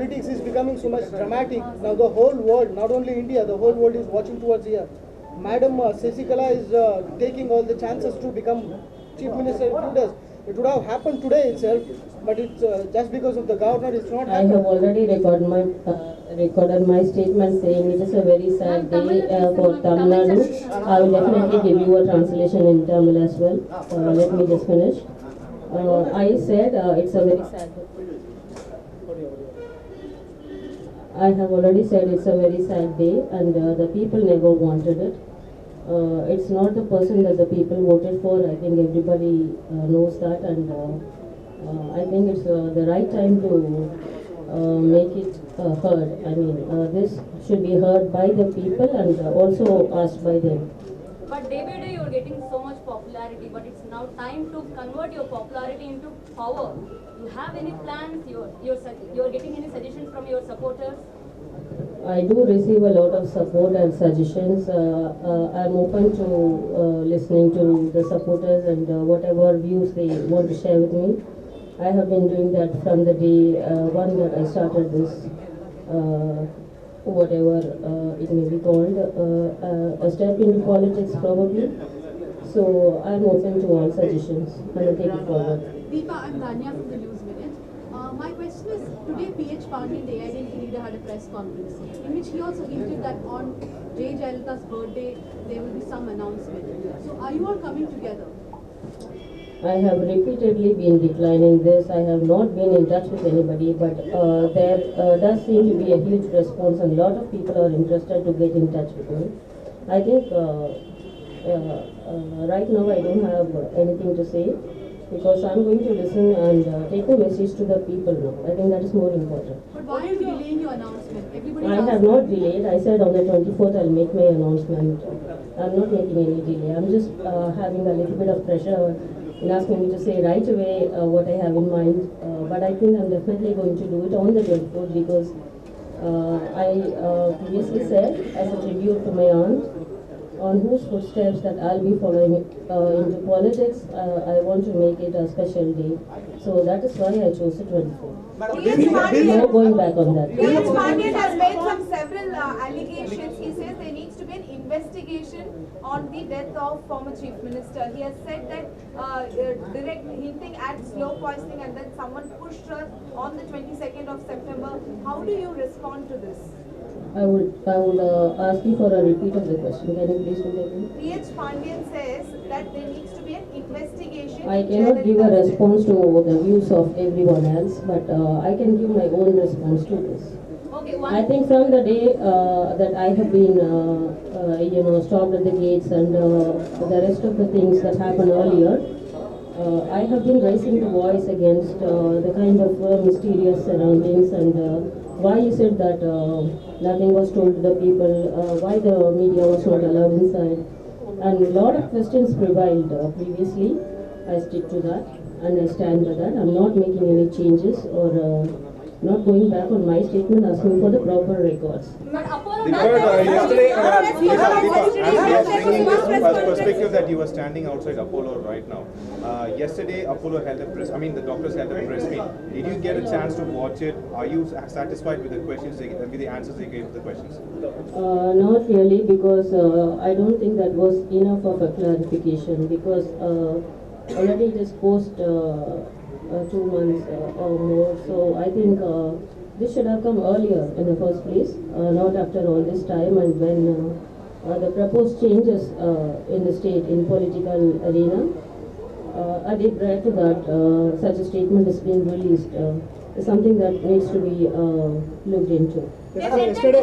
politics is becoming so much dramatic. Now the whole world, not only India, the whole world is watching towards here. Madam Sasikala is taking all the chances to become Chief Minister in few days. It would have happened today itself, but it's just because of the governor, it's not happened. I have already recorded my statement saying it is a very sad day for Tamil Nadu. I will definitely give you a translation in Tamil as well. Let me just finish. I said it's a very sad day. I have already said it's a very sad day, and the people never wanted it. It's not the person that the people voted for. I think everybody knows that, and I think it's the right time to make it heard. I mean, this should be heard by the people and also asked by them. But day by day you are getting so much popularity, but it's now time to convert your popularity into power. You have any plans? You're getting any suggestions from your supporters? I do receive a lot of support and suggestions. I'm open to listening to the supporters and whatever views they want to share with me. I have been doing that from the day one that I started this, whatever it may be called, a step into politics probably. So I'm open to all suggestions and I'll take it forward. Deepa, I'm Danya from the News Minute. My question is, today PH Pandyan, the AIDMK leader, had a press conference in which he also hinted that on J. Jayalalitha's birthday, there will be some announcement. So are you all coming together? I have repeatedly been declining this. I have not been in touch with anybody, but there does seem to be a huge response and a lot of people are interested to get in touch with me. I think right now I don't have anything to say because I'm going to listen and take the message to the people now. I think that is more important. But why are you delaying your announcement? Everybody I have not delayed. I said on the 24th I'll make my announcement. I'm not making any delay. I'm just having a little bit of pressure in asking me to say right away what I have in mind. But I think I'm definitely going to do it on the 24th because I previously said as a tribute to my aunt on whose footsteps that I'll be following into politics. I want to make it a special day. So that is why I chose the 24th. No going back on that. PH Pandyan has made several allegations. He says there needs to be an investigation on the death of former Chief Minister. He has said that direct hinting at slow poisoning and then someone pushed her on the 22nd of September. How do you respond to this? I would ask you for a repeat of the question. Can you please do that again? PH Pandyan says that there needs to be an investigation. I cannot give a response to the views of everyone else, but I can give my own response to this. Okay, I think from the day that I have been, stopped at the gates and the rest of the things that happened earlier, I have been raising the voice against the kind of mysterious surroundings and why is it that nothing was told to the people, why the media was not allowed inside. And a lot of questions prevailed previously. I stick to that and I stand by that. I'm not making any changes or not going back on my statement asking for the proper records. But Apollo Yesterday, as we are bringing this perspective that you were standing outside Apollo right now. Yesterday, Apollo held a the doctors held a press meet. Did you get a chance to watch it? Are you satisfied with the questions, with the answers they gave to the questions? Not really, because I don't think that was enough of a clarification because already it is post 2 months or more. So I think this should have come earlier in the first place, not after all this time and when the proposed changes in the state, in political arena. A day prior to that, such a statement is being released. Is something that needs to be looked into. Shashikala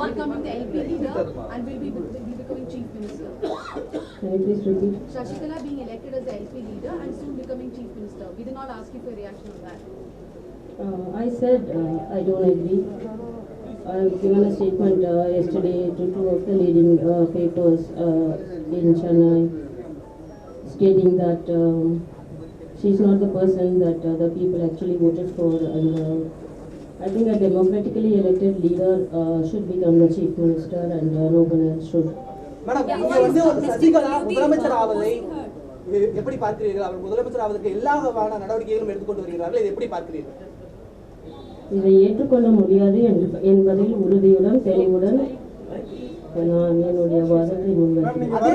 becoming the LP leader and will be becoming Chief Minister. Can you please repeat? Shashikala being elected as the LP leader and soon becoming Chief Minister. We did not ask you for a reaction on that. I said I don't agree. I've given a statement yesterday to 2 of the leading papers in Chennai stating that she's not the person that the people actually voted for, and I think a democratically elected leader should become the Chief Minister and no one else should. Madam, Sasikala முதலமைச்சர் ஆவதை எப்படி பார்க்கிறீர்கள்? அவர் முதலமைச்சர் ஆவதற்கு எல்லா வகையான நடவடிக்கைகளும் எடுத்துக்கொண்டு வருகிறார்கள். இதை எப்படி பார்க்கிறீர்கள்? இதை ஏற்றுக்கொள்ள முடியாது என்பதில் உறுதியுடன் தெளிவுடன் நான் என்னுடைய வாதத்தை முன்வைக்கிறேன். அதே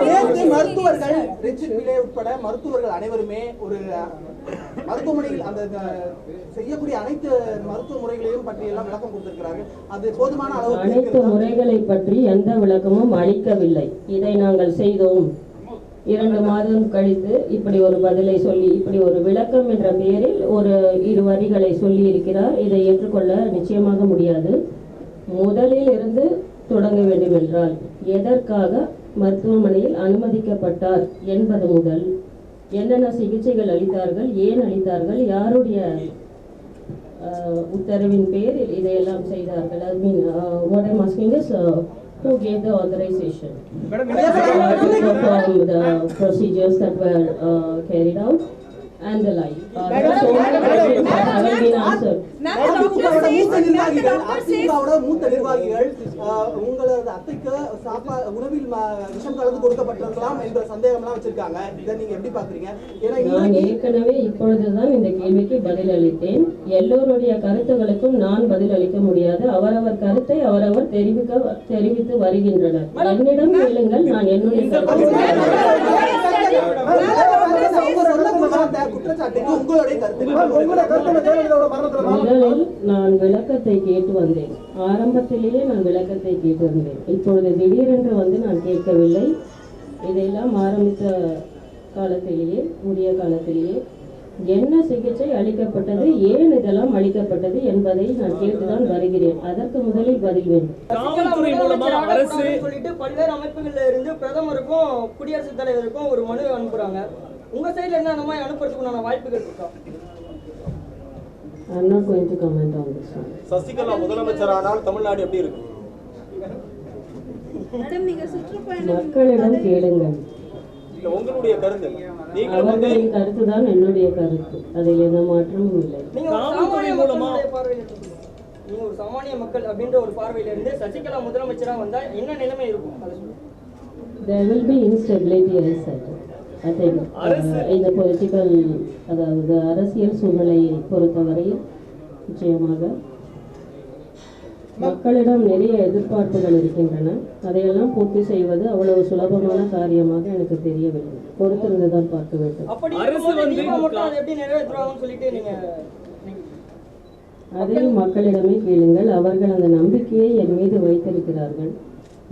நேரத்தில் மருத்துவர்கள் ரிச்சிட் பிள்ளை உட்பட மருத்துவர்கள் அனைவருமே ஒரு மருத்துவமனையில் அந்த செய்யக்கூடிய அனைத்து மருத்துவ முறைகளையும் பற்றி எல்லாம் விளக்கம் கொடுத்திருக்கிறார்கள். அது போதுமான அளவு அனைத்து முறைகளை பற்றி எந்த விளக்கமும் அளிக்கவில்லை. இதை நாங்கள் செய்தோம், 2 மாதம் கழித்து இப்படி ஒரு பதிலை சொல்லி, இப்படி ஒரு விளக்கம் என்ற பெயரில் ஒரு 2 வரிகளை சொல்லி இருக்கிறார். இதை ஏற்றுக்கொள்ள நிச்சயமாக முடியாது. முதலில் இருந்து தொடங்க வேண்டும் என்றால் எதற்காக மருத்துவமனையில் அனுமதிக்கப்பட்டார் என்பது முதல், என்னென்ன சிகிச்சைகள் அளித்தார்கள், ஏன் அளித்தார்கள், யாருடைய உத்தரவின் பேரில் இதையெல்லாம் செய்தார்கள். I mean, what I'm asking is who gave the authorization to perform the procedures that were carried out and the like. So many questions that haven't been answered. மூத்த நிர்வாகிகள் உங்களது அத்தைக்கு உணவில் விஷம் கலந்து கொடுக்கப்பட்டிருக்கலாம் என்ற சந்தேகம்லாம் வச்சிருக்காங்க. இதை நீங்க எப்படி பாக்குறீங்க? நான் ஏற்கனவே இப்பொழுதுதான் இந்த கேள்விக்கு பதில் அளித்தேன். எல்லோருடைய கருத்துகளுக்கும் நான் பதில் அளிக்க முடியாது. அவரவர் கருத்தை அவரவர் தெரிவித்து வருகின்றனர். என்னிடம் கேளுங்கள், நான் என்னுடைய முதலில் நான் விளக்கத்தை கேட்டு வந்தேன். ஆரம்பத்திலேயே நான் விளக்கத்தை கேட்டு வந்தேன். இப்பொழுது திடீரென்று வந்து நான் கேட்கவில்லை. இதையெல்லாம் ஆரம்பித்த காலத்திலேயே, உரிய காலத்திலேயே என்ன சிகிச்சை அளிக்கப்பட்டது, ஏன் இதெல்லாம் அளிக்கப்பட்டது என்பதை நான் கேட்டுதான் வருகிறேன். அதற்கு முதலில் பதில் வேண்டும். காவல்துறை மூலமா அரசு சொல்லிட்டு பல்வேறு அமைப்புகள்ல இருந்து பிரதமருக்கும் குடியரசுத் தலைவருக்கும் ஒரு மனு அனுப்புறாங்க. உங்க சைடுல இருந்து அந்த மாதிரி அனுப்புறதுக்குண்டான வாய்ப்புகள் இருக்கா? I'm not going to comment on this one. Sasikala முதலமைச்சர் ஆனால் தமிழ்நாடு எப்படி இருக்கு? மக்களிடம் கேளுங்கள். உங்களுடைய கருத்து, அவர்களின் கருத்து தான் என்னுடைய கருத்து. அதில் எந்த மாற்றமும் இல்லை. நீங்க ஒரு சாமானிய மக்கள் அப்படின்ற ஒரு பார்வையில இருந்து சசிகலா முதலமைச்சரா வந்தா என்ன நிலைமை இருக்கும்? There will be instability, I said. I think in the political, அதாவது அரசியல் சூழ்நிலையை பொறுத்தவரையில் நிச்சயமாக மக்களிடம் நிறைய எதிர்பார்ப்புகள் இருக்கின்றன. அதையெல்லாம் பூர்த்தி செய்வது அவ்வளவு சுலபமான காரியமாக எனக்கு தெரியவில்லை. பொறுத்திருந்துதான் பார்க்க வேண்டும். அதையும் மக்களிடமே கேளுங்கள். அவர்கள் அந்த நம்பிக்கையை என் மீது வைத்திருக்கிறார்கள்.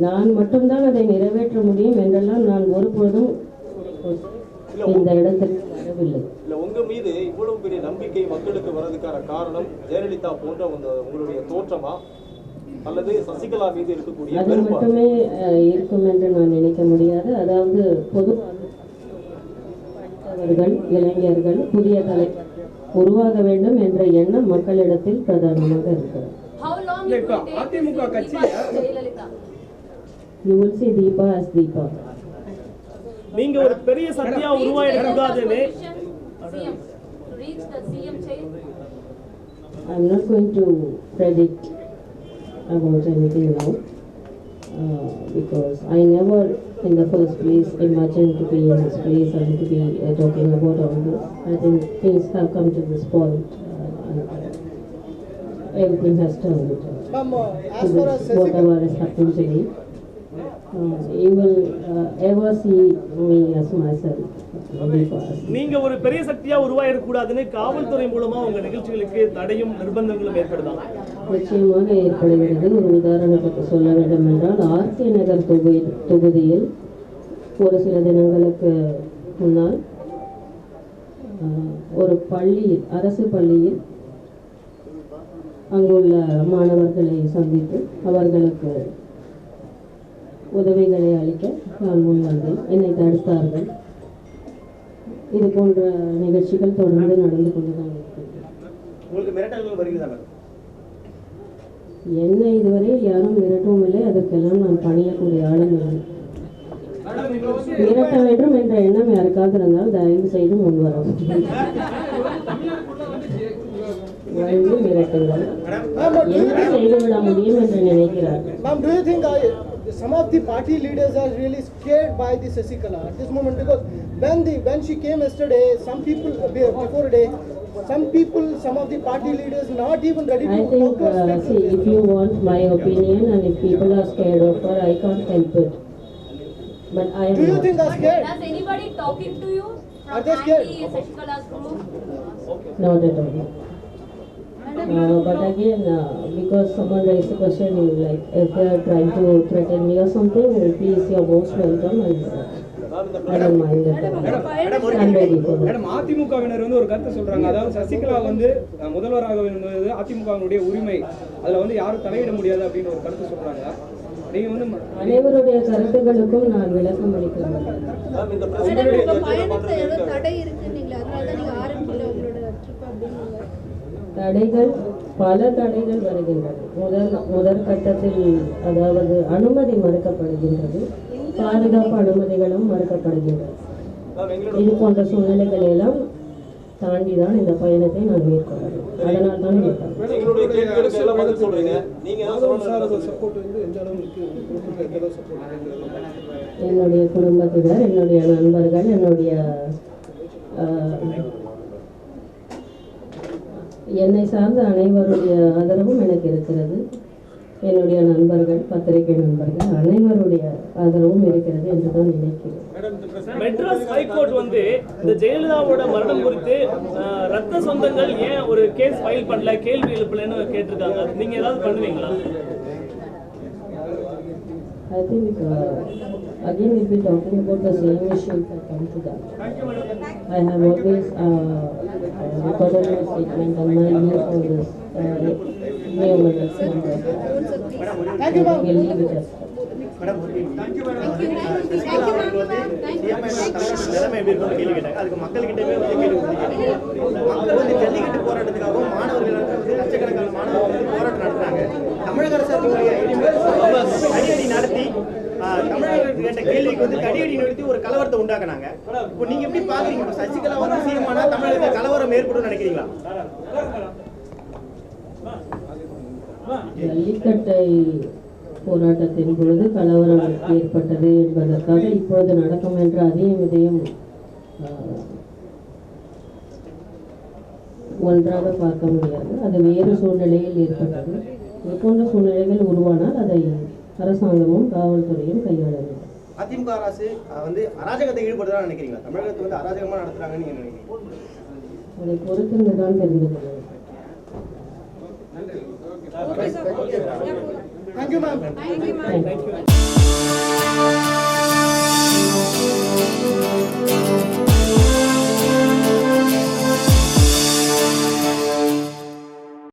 நான் மட்டும்தான் அதை நிறைவேற்ற முடியும் என்றெல்லாம் நான் ஒருபொழுதும் இந்த இடத்திற்கு வரவில்லை. உங்க மீது இவ்வளவு பெரிய நம்பிக்கை மக்களுக்கு வர்றதுக்கான காரணம் ஜெயலலிதா போன்ற உங்களுடைய தோற்றமா அல்லது சசிகலா மீது இருக்கக்கூடிய அது மட்டுமே இருக்கும் என்று நான் நினைக்க முடியாது. அதாவது பொதுவாக இளைஞர்கள் புதிய தலை உருவாக வேண்டும் என்ற எண்ணம் மக்களிடத்தில் பிரதானமாக இருக்கிறது. You will see Deepa as Deepa. நீங்க ஒரு பெரிய சக்தியா உருவாயிட கூடாதுன்னு I'm not going to predict about anything now because I never in the first place imagined to be in this place and to be talking about all this. I think things have come to this point and everything has turned to this, whatever has happened to me. You will ever see me as myself. நீங்க ஒரு பெரிய சக்தியா உருவாயிட கூடாதுன்னு காவல்துறை மூலமா உங்க நிகழ்ச்சிகளுக்கு தடையும் நிர்பந்தங்களும் ஏற்படுதா? நிச்சயமாக ஏற்படுகிறது. ஒரு உதாரணத்துக்கு சொல்ல வேண்டும் என்றால் ஆர்கே நகர் தொகுதியில் ஒரு சில தினங்களுக்கு முன்னால் ஒரு பள்ளியில், அரசு பள்ளியில் அங்குள்ள மாணவர்களை சந்தித்து அவர்களுக்கு உதவிகளை அளிக்க நான் முன் வந்தேன். என்னை தடுத்தார்கள். இது போன்ற நிகழ்ச்சிகள் தொடர்ந்து நடந்து கொண்டுதான் இருக்கிறது. என்னை இதுவரை யாரும் மிரட்டவும் இல்லை. அதற்கெல்லாம் நான் பணியக்கூடிய ஆளும் இல்லை. மிரட்ட வேண்டும் என்ற எண்ணம் யாருக்காக இருந்தால் தயவு செய்து முன்வரவும். மிரட்டுங்கள். என்ன செய்துவிட முடியும் என்று நினைக்கிறார்கள். Some of the party leaders are really scared by the Sasikala at this moment because when she came yesterday, some people before a day, some people, some of the party leaders not even ready to I think, talk or speak see, to if you want my opinion and if people are scared of her, I can't help it. But I am Do you not. think they're scared? Does anybody talking to you Are from they scared? anti-Sasikala's group? Not at all. But again, because someone raised a question, like if they are trying to threaten me or something, please, you're most welcome and I don't mind at all. I'm ready for that. Madam, அதிமுகவினர் வந்து ஒரு கருத்து சொல்றாங்க. அதாவது சசிகலா வந்து முதல்வராக என்பது அதிமுகவினுடைய உரிமை, அதுல வந்து யாரும் தலையிட முடியாது அப்படின்னு ஒரு கருத்து சொல்றாங்க. நீங்க வந்து அனைவருடைய கருத்துக்களுக்கும் நான் விளக்கம் அளிக்கிறேன். மேம், இந்த பயணத்தை ஏதோ தடை இருக்குன்னீங்களா, அதனால தான் நீங்க ஆரம்பிக்கல உங்களோட ட்ரிப் அப்படின்னீங்க. தடைகள், பல தடைகள் வருகின்றன. முதல் கட்டத்தில் அதாவது அனுமதி மறுக்கப்படுகின்றது, பாதுகாப்பு அனுமதிகளும் மறுக்கப்படுகின்றன. இது போன்ற சூழ்நிலைகளை எல்லாம் தாண்டி தான் இந்த பயணத்தை நான் மேற்கொள்கிறேன். அதனால் தான் எங்களுடைய கேள்விகளுக்கு எல்லாம் பதில் சொல்றீங்க. நீங்க என்ன சொல்லணும்? சப்போர்ட் வந்து எந்த அளவு இருக்கு, குடும்பத்துல எந்த அளவு சப்போர்ட் என்னுடைய குடும்பத்தினர், என்னுடைய நண்பர்கள், என்னுடைய என்னை சார்ந்த அனைவருடைய ஆதரவும் எனக்கு இருக்கிறது. என்னுடைய நண்பர்கள், பத்திரிகை நண்பர்கள் அனைவருடைய ஆதரவும் இருக்கிறது என்று தான் நினைக்கிறேன். மெட்ராஸ் ஹைகோர்ட் வந்து இந்த ஜெயலலிதாவோட மரணம் குறித்து ரத்த சொந்தங்கள் ஏன் ஒரு கேஸ் ஃபைல் பண்ணல, கேள்வி எழுப்பலன்னு கேட்டிருக்காங்க. நீங்க ஏதாவது பண்ணுவீங்களா? I think again we'll be talking about the same issues that come to that. I have always recorded my statement and my views on this new Madras. Thank you, ma'am. We'll leave it as நிலைமை எப்படி இருக்குன்னு கேள்வி கேட்டாங்க. அதுக்கு மக்கள்கிட்டவே வந்து கேள்வி கேட்டீங்க. மக்கள் வந்து ஜல்லிக்கட்டு போராட்டத்துக்காகவும் மாணவர்கள் வந்து லட்சக்கணக்கான மாணவர்கள் வந்து போராட்டம் நடத்துறாங்க. தமிழக அரசு அடியடி நடத்தி தமிழர்கள் கேட்ட கேள்விக்கு வந்து கடியடி நிறுத்தி ஒரு கலவரத்தை உண்டாக்குனாங்க. இப்போ நீங்க எப்படி பாக்குறீங்க? இப்போ சசிகலா வந்து சிஎம் ஆனா தமிழகத்தில் கலவரம் ஏற்படும் நினைக்கிறீங்களா? ஜல்லிக்கட்டை போராட்டத்தின் பொழுது கலவரம் ஏற்பட்டது என்பதற்காக இப்பொழுது நடக்கும் என்ற அதே விதயம் ஒன்றாக பார்க்க முடியாது. அது வேறு சூழ்நிலையில் ஏற்பட்டது. இது போன்ற சூழ்நிலைகள் உருவானால் அதை அரசாங்கமும் காவல்துறையும் கையாள வேண்டும். அதிமுக அரசு வந்து அராஜகத்தை ஈடுபடுறதா நினைக்கிறீங்களா? தமிழகத்தை வந்து அராஜகமா நடத்துறாங்கன்னு நீங்க நினைக்கிறீங்க? அதை பொறுத்திருந்து தான் தெரிந்து கொள்ள வேண்டும். Thank you, ma'am. Thank you.